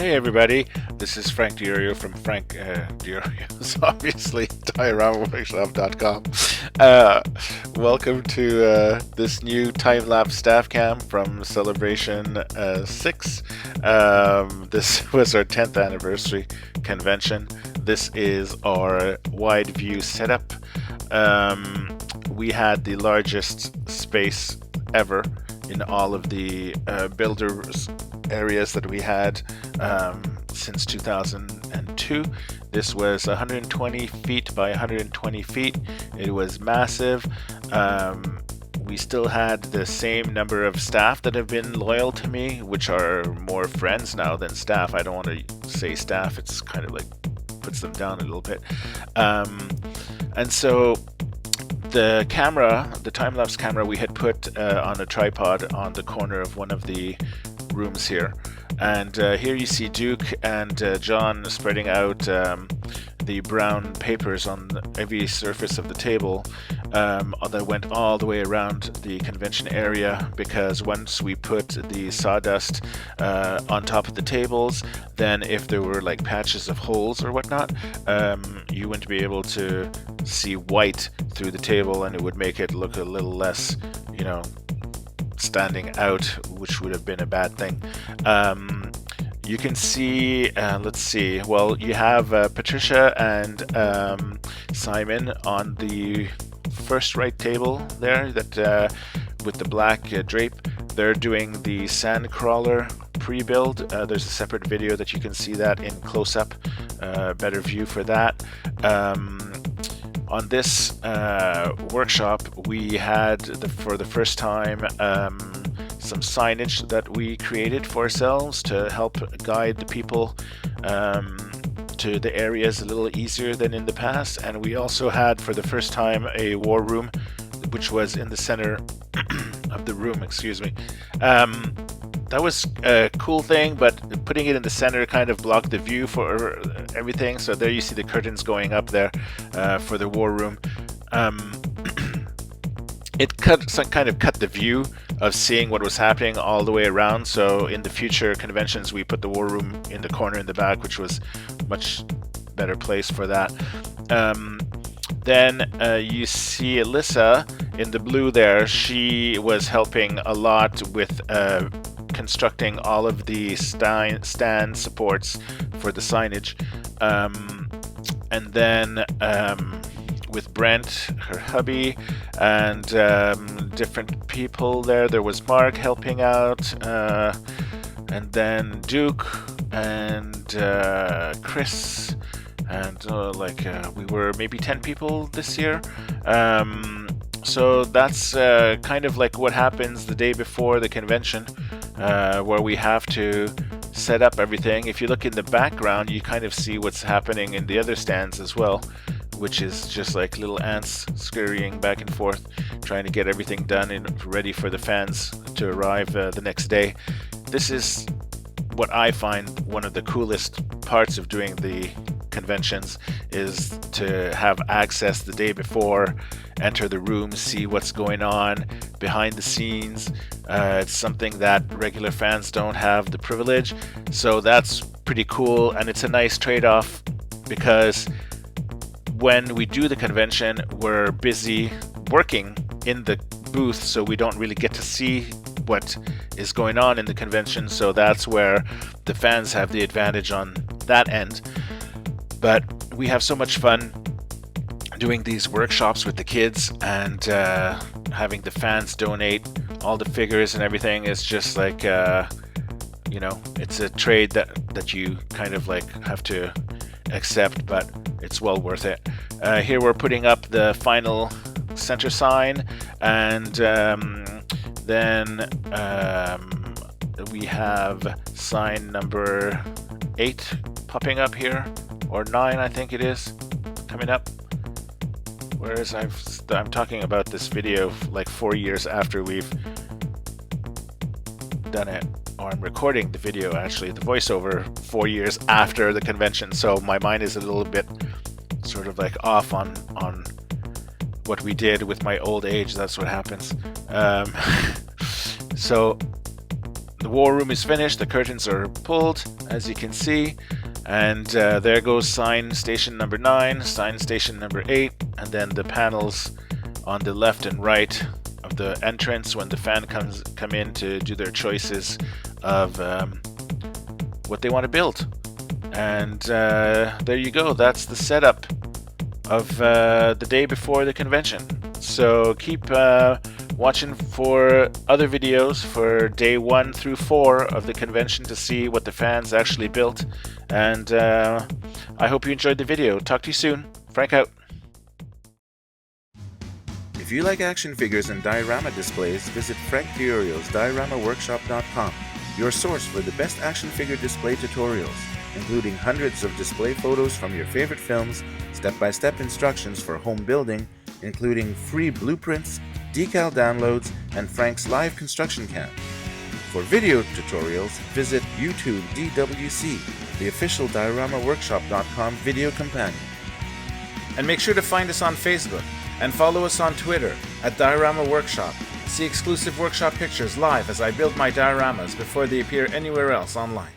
Hey everybody, this is Frank Diorio from Frank Diorio's obviously DioramaWorkshop.com. Welcome to this new time lapse staff cam from Celebration 6. This was our 10th anniversary convention. This is our wide view setup. We had the largest space ever in all of the builders areas that we had since 2002. This was 120 feet by 120 feet. It was massive. We still had the same number of staff that have been loyal to me, which are more friends now than staff. I don't want to say staff, it's kind of like puts them down a little bit. And so the camera, the time-lapse camera, we had put on a tripod on the corner of one of the rooms here. And here you see Duke and John spreading out the brown papers on every surface of the table that went all the way around the convention area, because once we put the sawdust on top of the tables, then if there were like patches of holes or whatnot, you wouldn't be able to see white through the table, and it would make it look a little less, you know, standing out, which would have been a bad thing. You can see, let's see, well, you have Patricia and Simon on the first right table there, that with the black drape. They're doing the sand crawler pre-build. There's a separate video that you can see that in close-up, better view for that. On this workshop, we had, for the first time, some signage that we created for ourselves to help guide the people to the areas a little easier than in the past. And we also had, for the first time, a war room, which was in the center of the room, excuse me. That was a cool thing, but putting it in the center kind of blocked the view for everything. So there you see the curtains going up there for the war room. It kind of cut the view of seeing what was happening all the way around. So in the future conventions, we put the war room in the corner in the back, which was much better place for that. Then you see Alyssa in the blue there. She was helping a lot with constructing all of the stand supports for the signage. And then with Brent, her hubby, and different people there. There was Mark helping out, and then Duke and Chris, and we were maybe 10 people this year. So that's kind of like what happens the day before the convention, where we have to set up everything. If you look in the background, you kind of see what's happening in the other stands as well, which is just like little ants scurrying back and forth, trying to get everything done and ready for the fans to arrive the next day. This is what I find one of the coolest parts of doing the conventions, is to have access the day before, enter the room, see what's going on behind the scenes. It's something that regular fans don't have the privilege, so that's pretty cool. And it's a nice trade-off, because when we do the convention, we're busy working in the booth, so we don't really get to see what is going on in the convention. So that's where the fans have the advantage on that end. But we have so much fun doing these workshops with the kids, and having the fans donate all the figures and everything is just like, you know, it's a trade that you kind of like have to accept, but it's well worth it. Here we're putting up the final center sign, and then we have sign number 8 popping up here, or 9 I think it is, coming up. Whereas I'm talking about this video like 4 years after we've done it, or I'm recording the video, actually, the voiceover 4 years after the convention, so my mind is a little bit sort of like off on what we did with my old age. That's what happens. So The war room is finished, the curtains are pulled, as you can see, and there goes sign station number 9, sign station number 8, and then the panels on the left and right of the entrance when the fan come in to do their choices of what they want to build. And there you go, that's the setup of the day before the convention. So keep watching for other videos for day 1 through 4 of the convention to see what the fans actually built. And I hope you enjoyed the video. Talk to you soon. Frank out. If you like action figures and diorama displays, visit Frank DiOrio's DioramaWorkshop.com, your source for the best action figure display tutorials, including hundreds of display photos from your favorite films, step-by-step instructions for home building, including free blueprints, decal downloads, and Frank's live construction camp. For video tutorials, visit YouTube DWC, the official DioramaWorkshop.com video companion. And make sure to find us on Facebook and follow us on Twitter at Diorama Workshop. See exclusive workshop pictures live as I build my dioramas before they appear anywhere else online.